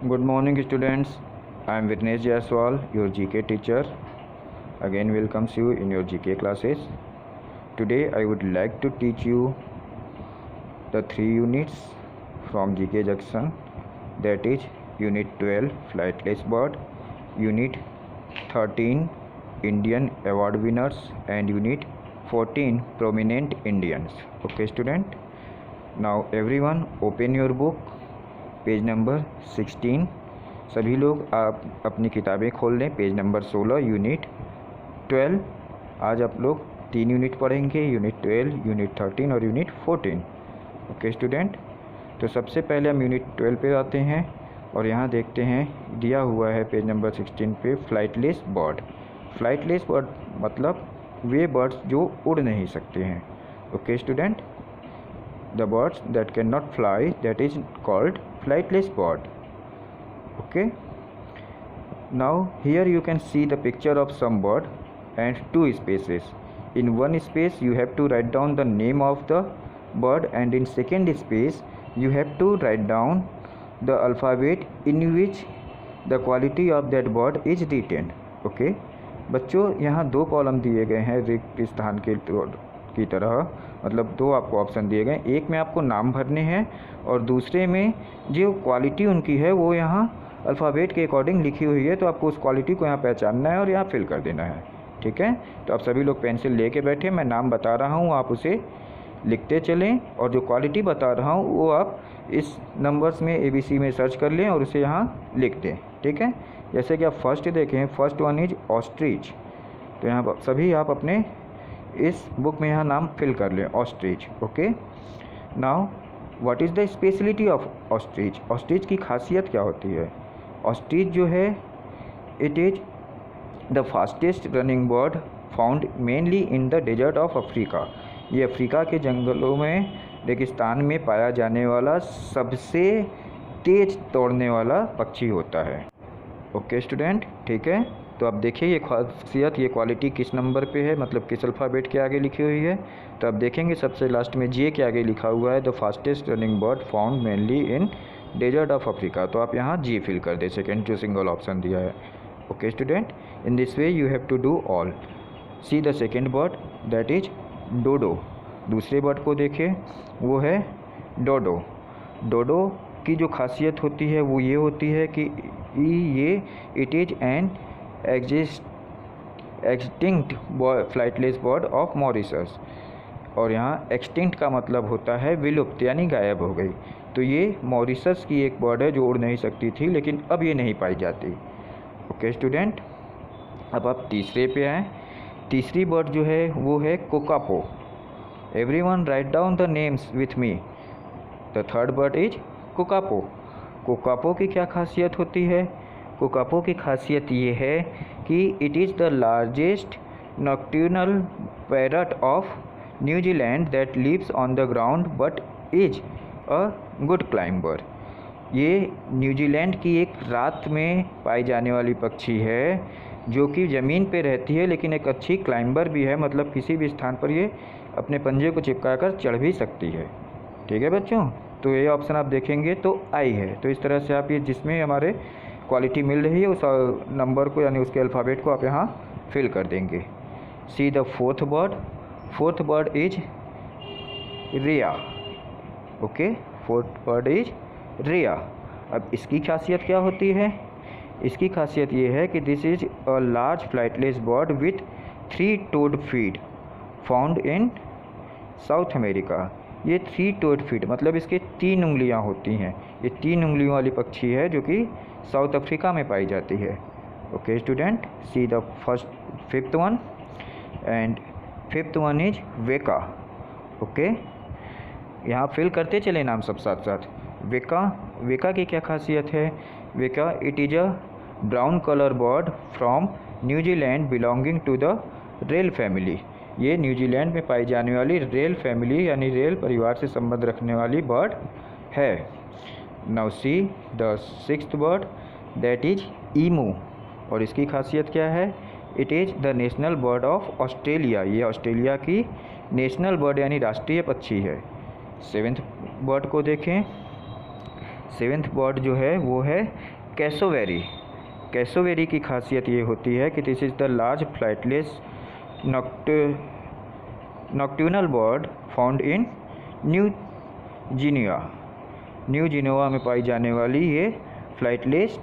Good morning, students. I am Vitnesh Jaiswal, your GK teacher. Again, welcomes you in your GK classes. Today, I would like to teach you the 3 units from GK Junction. That is Unit 12, Flightless Bird, Unit 13, Indian Award Winners, and Unit 14, Prominent Indians. Okay, student. Now, everyone, open your book. Page number 16। सभी लोग आप अपनी किताबें खोल लें। Page number 16, unit 12। आज आप लोग 3 यूनिट पढ़ेंगे, यूनिट 12, यूनिट 13 और यूनिट 14। ओके स्टूडेंट, तो सबसे पहले हम यूनिट 12 पे आते हैं और यहाँ देखते हैं दिया हुआ है पेज नंबर 16 पे फ्लाइटलेस बर्ड। फ्लाइटलेस बर्ड मतलब वे बर्ड्स जो उड़ नहीं सकते हैं। Okay student, the birds that cannot fly, that is called flightless bird. Okay, now here you can see the picture of some bird and 2 spaces. In one space you have to write down the name of the bird, and in second space you have to write down the alphabet in which the quality of that bird is written. Okay, बच्चों यहाँ 2 column दिए गए हैं रिक्त स्थान की तरह, मतलब 2 आपको ऑप्शन दिए गए। एक में आपको नाम भरने हैं और दूसरे में जो क्वालिटी उनकी है वो यहाँ अल्फ़ाबेट के अकॉर्डिंग लिखी हुई है, तो आपको उस क्वालिटी को यहाँ पहचानना है और यहाँ फिल कर देना है। ठीक है, तो आप सभी लोग पेंसिल लेके बैठे, मैं नाम बता रहा हूँ, आप उसे लिखते चलें और जो क्वालिटी बता रहा हूँ वो आप इस नंबर्स में ABC में सर्च कर लें और उसे यहाँ लिख दें। ठीक है, जैसे कि आप फर्स्ट देखें, फर्स्ट वन इज ऑस्ट्रिच, तो यहाँ सभी आप अपने इस बुक में यहाँ नाम फिल कर लें, ostrich. Okay, now what is the speciality of ostrich. Ostrich की खासियत क्या होती है? ऑस्ट्रिच जो है it is the fastest running bird found mainly in the desert of Africa. ये अफ्रीका के जंगलों में, रेगिस्तान में पाया जाने वाला सबसे तेज़ दौड़ने वाला पक्षी होता है। ओके स्टूडेंट, ठीक है, तो आप देखिए ये खासियत, ये क्वालिटी किस नंबर पे है, मतलब किस अल्फ़ाबेट के आगे लिखी हुई है। तो आप देखेंगे सबसे लास्ट में जे के आगे लिखा हुआ है the fastest running bird found mainly in desert of Africa, तो आप यहाँ जी फिल कर दे, सेकेंड जो सिंगल ऑप्शन दिया है। Okay student, in this way you have to do all. See the second bird that is dodo. दूसरे bird को देखें, वो है डोडो। डोडो की जो खासियत होती है वो ये होती है कि ये it is an extinct flightless bird of Mauritius, और यहाँ एक्सटिंक्ट का मतलब होता है विलुप्त, यानी गायब हो गई। तो ये मॉरिशस की एक बर्ड है जो उड़ नहीं सकती थी, लेकिन अब ये नहीं पाई जाती। ओके स्टूडेंट, अब आप तीसरे पे आएँ। तीसरी बर्ड जो है वो है kakapo. Everyone write down the names with me. The third bird is kakapo. Kakapo की क्या खासियत होती है? कोकापो की खासियत ये है कि it is the largest nocturnal parrot of New Zealand that lives on the ground but is a good climber. ये न्यूजीलैंड की एक रात में पाई जाने वाली पक्षी है जो कि ज़मीन पे रहती है, लेकिन एक अच्छी क्लाइंबर भी है, मतलब किसी भी स्थान पर ये अपने पंजे को चिपकाकर चढ़ भी सकती है। ठीक है बच्चों, तो ये ऑप्शन आप देखेंगे तो आई है। तो इस तरह से आप ये जिसमें हमारे क्वालिटी मिल रही है उस नंबर को, यानी उसके अल्फ़ाबेट को आप यहाँ फिल कर देंगे। See the fourth bird. Fourth bird is rhea. Okay, fourth bird is rhea. अब इसकी खासियत क्या होती है? इसकी खासियत ये है कि this is a large flightless bird with 3 toed feet found in South America. ये 3 टोड फीट मतलब इसके 3 उंगलियां होती हैं। ये 3 उंगलियों वाली पक्षी है जो कि साउथ अफ्रीका में पाई जाती है। Okay student, see the fifth one, and fifth one is Weka. Okay, यहाँ फिल करते चले नाम सब साथ साथ। वेका, वेका की क्या खासियत है? Weka it is a brown colour bird from New Zealand belonging to the rail family. ये न्यूजीलैंड में पाई जाने वाली रेल फैमिली यानी रेल परिवार से संबंध रखने वाली बर्ड है। Now see the sixth bird that is emu, और इसकी खासियत क्या है? It is the national bird of Australia. ये ऑस्ट्रेलिया की नेशनल बर्ड यानी राष्ट्रीय पक्षी है। सेवेंथ बर्ड को देखें। सेवेंथ बर्ड जो है वो है कैसोवेरी। कैसोवेरी की खासियत ये होती है कि this is the large flightless nocturnal bird found in new Guinea. New Guinea में पाई जाने वाली ये फ्लाइटलेस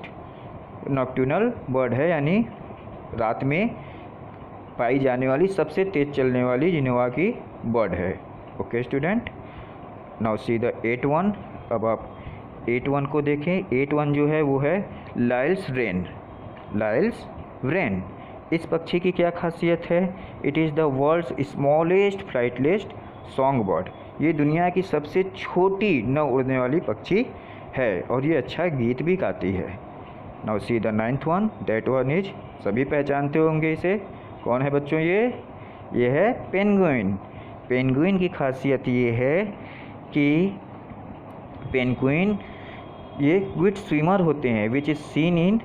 नॉक्टर्नल बर्ड है, यानी रात में पाई जाने वाली सबसे तेज़ चलने वाली गिनिया की बर्ड है। Okay student, now see the 8th। अब आप 8th को देखें। 8th जो है वो है लाइल्स रेन। लाइल्स रेन, इस पक्षी की क्या खासियत है? It is the world's smallest flightless song bird. ये दुनिया की सबसे छोटी न उड़ने वाली पक्षी है और ये अच्छा गीत भी गाती है। Now see the 9th one, that one is, सभी पहचानते होंगे इसे, कौन है बच्चों ये है पेंगुइन। पेंगुइन की खासियत ये है कि पेंगुइन ये क्विक स्विमर होते हैं which is seen in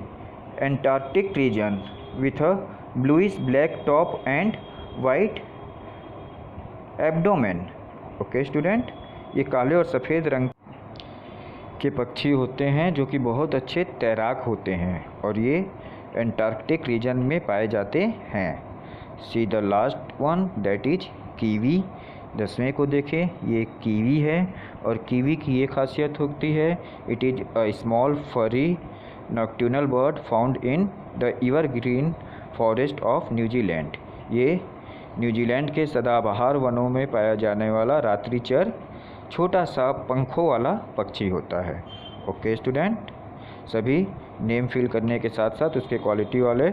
Antarctic region with a bluish black top and white abdomen. Okay student, ये काले और सफ़ेद रंग के पक्षी होते हैं जो कि बहुत अच्छे तैराक होते हैं और ये एंटार्क्टिक रीजन में पाए जाते हैं। See the last one, that is kiwi. 10वें को देखें, ये कीवी है और कीवी की ये खासियत होती है, इट इज़ अ स्मॉल फरी nocturnal bird found in the evergreen forest of New Zealand. ये न्यूजीलैंड के सदाबहार वनों में पाया जाने वाला रात्रिचर छोटा सा पंखों वाला पक्षी होता है। ओके स्टूडेंट, सभी नेम फिल करने के साथ साथ उसके क्वालिटी वाले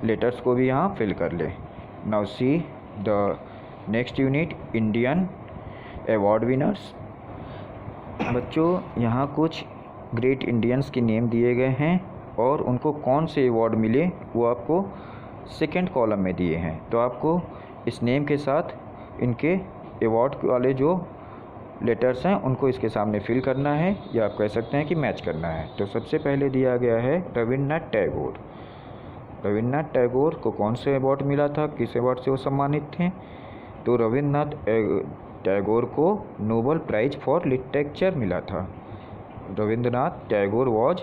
लेटर्स को भी यहाँ फिल कर ले। Now see the next unit, Indian award winners. बच्चों, यहाँ कुछ ग्रेट इंडियंस के नेम दिए गए हैं और उनको कौन से अवार्ड मिले वो आपको सेकेंड कॉलम में दिए हैं। तो आपको इस नेम के साथ इनके अवार्ड वाले जो लेटर्स हैं उनको इसके सामने फिल करना है, या आप कह सकते हैं कि मैच करना है। तो सबसे पहले दिया गया है रविन्द्रनाथ टैगोर। रविन्द्रनाथ टैगोर को कौन से अवार्ड मिला था, किस अवार्ड से वो सम्मानित थे? तो रविन्द्रनाथ टैगोर को नोबेल प्राइज फॉर लिटरेचर मिला था। Rabindranath Tagore was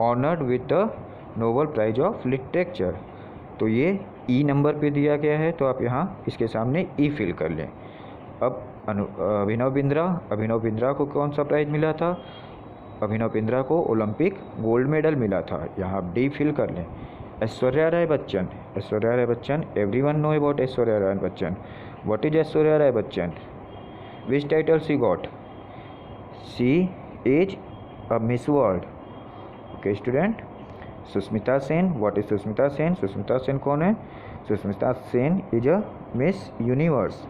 honoured with the Nobel prize of literature. तो ये ई नंबर पे दिया गया है, तो आप यहाँ इसके सामने ई फिल कर लें। अब अभिनव बिंद्रा को कौन सा प्राइज़ मिला था? अभिनव बिंद्रा को ओलंपिक गोल्ड मेडल मिला था, यहाँ आप डी फिल कर लें। Aishwarya Rai Bachchan, everyone know about Aishwarya Rai Bachchan. What is Aishwarya Rai Bachchan? Which title she got? She is a Miss World. Okay student, Sushmita Sen, what is Sushmita Sen? Sushmita Sen कौन है? Sushmita Sen is a Miss Universe.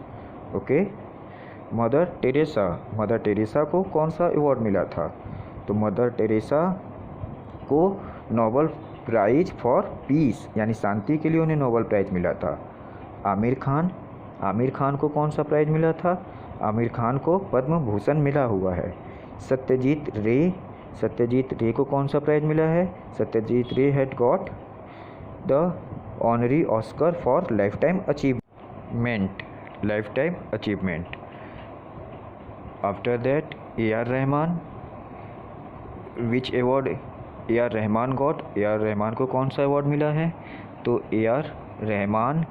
Okay. Mother Teresa को कौन सा अवार्ड मिला था? तो मदर टेरेसा को नोबेल प्राइज फॉर पीस, यानी शांति के लिए उन्हें नोबेल प्राइज मिला था। आमिर खान को कौन सा प्राइज मिला था? आमिर खान को पद्म भूषण मिला हुआ है। सत्यजीत रे को कौन सा प्राइज मिला है? Satyajit Ray had got the honorary Oscar for lifetime achievement. After that A.R. Rahman, which award A.R. Rahman got? A.R. Rahman को कौन सा अवार्ड मिला है? तो A.R. Rahman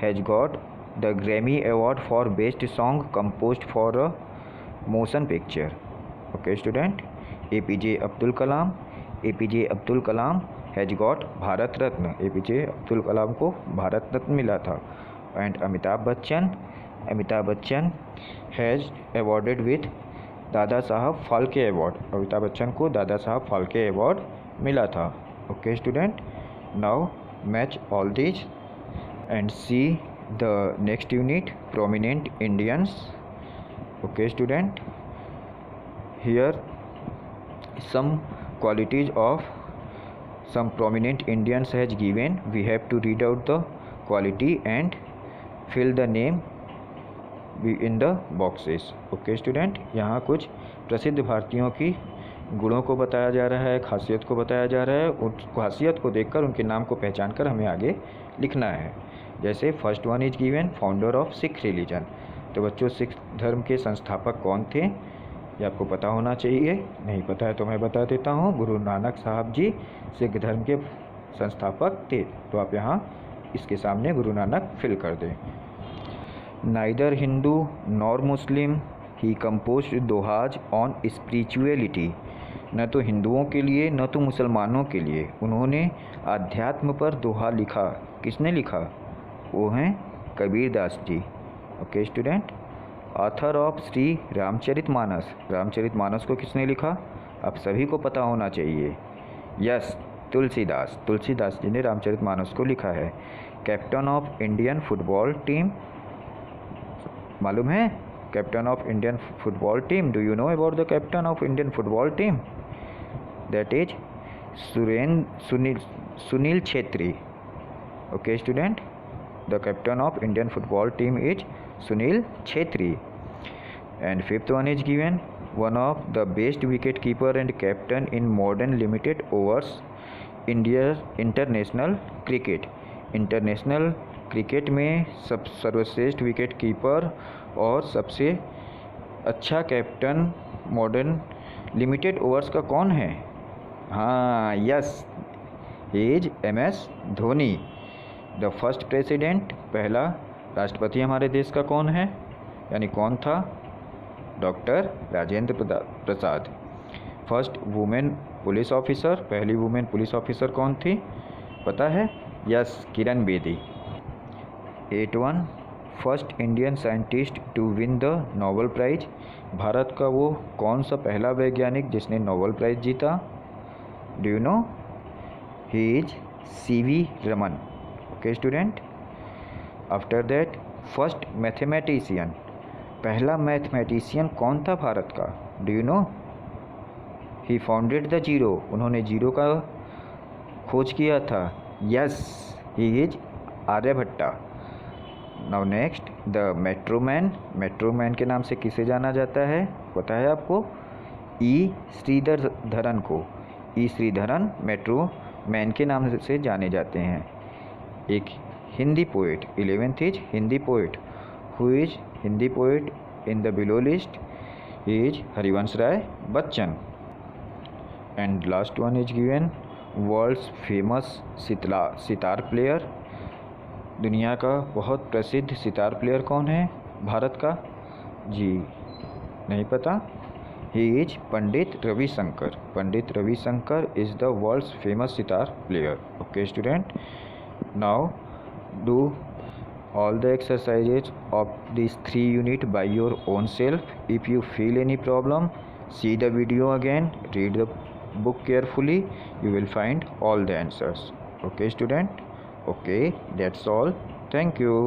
has got the Grammy award for best song composed for a motion picture. Okay student, APJ Abdul Kalam has got Bharat Ratna. APJ Abdul Kalam को भारत रत्न मिला था। And Amitabh Bachchan has awarded with Dada Saheb Phalke award. Amitabh Bachchan को दादा साहब फाल्के अवार्ड मिला था। Okay student, now match all these and see the next unit, prominent Indians. Okay student, here some qualities of some prominent Indians has given. We have to read out the quality and fill the name in the boxes. Okay student, यहाँ कुछ प्रसिद्ध भारतीयों की गुणों को बताया जा रहा है, खासियत को बताया जा रहा है। उस खासियत को देखकर उनके नाम को पहचान कर हमें आगे लिखना है। जैसे first one is given, founder of Sikh religion. तो बच्चों, सिख धर्म के संस्थापक कौन थे? ये आपको पता होना चाहिए। नहीं पता है तो मैं बता देता हूँ। गुरु नानक साहब जी सिख धर्म के संस्थापक थे, तो आप यहाँ इसके सामने गुरु नानक फिल कर दें। Neither Hindu nor Muslim he composed दोहाज on spirituality. न तो हिंदुओं के लिए न तो मुसलमानों के लिए उन्होंने आध्यात्म पर दोहा लिखा। किसने लिखा? वो हैं Kabirdas ji. Okay student. Author of Shri Ramcharitmanas. Ramcharitmanas को किसने लिखा? आप सभी को पता होना चाहिए। यस, तुलसीदास। तुलसीदास जी ने रामचरितमानस को लिखा है। Captain of Indian football team, मालूम है? Captain of Indian football team, do you know about the captain of Indian football team? That is Sunil Chhetri. Okay student, the captain of Indian football team is Sunil Chhetri. And fifth one is given, one of the best wicket keeper and captain in modern limited overs India international cricket. International cricket में सर्वश्रेष्ठ wicket keeper और सबसे अच्छा captain modern limited overs का कौन है? हाँ, yes, is MS Dhoni. The first president, पहला राष्ट्रपति हमारे देश का कौन है, यानी कौन था? Doctor Rajendra Prasad. First women police officer, पहली वुमेन पुलिस ऑफिसर कौन थी, पता है? Yes, Kiran Bedi. 81 first Indian scientist to win the Nobel prize. Bharat का वो कौन सा पहला वैज्ञानिक जिसने नोबेल प्राइज जीता? Do you know? He is CV Raman. Okay student. After that first mathematician, पहला मैथमेटिशियन कौन था भारत का? Do you know? He founded the zero, उन्होंने जीरो का खोज किया था। Yes, he is Aryabhatta. Now next, the metro man. Metro man के नाम से किसे जाना जाता है, पता है आपको? E श्रीधरन को। E श्रीधरन मेट्रो मैन के नाम से जाने जाते हैं। एक Hindi poet, 11th is Hindi poet. Who is Hindi poet in the below list? Is Harivansh Rai Bachchan. And last one is given, world's famous sitar player. दुनिया का बहुत प्रसिद्ध सितार प्लेयर कौन है भारत का? जी नहीं पता? He is Pandit Ravishankar. Pandit Ravishankar is the world's famous sitar player. Okay student, now do all the exercises of these 3 units by your own self. If you feel any problem, see the video again, read the book carefully, you will find all the answers. Okay student? Okay, that's all. Thank you.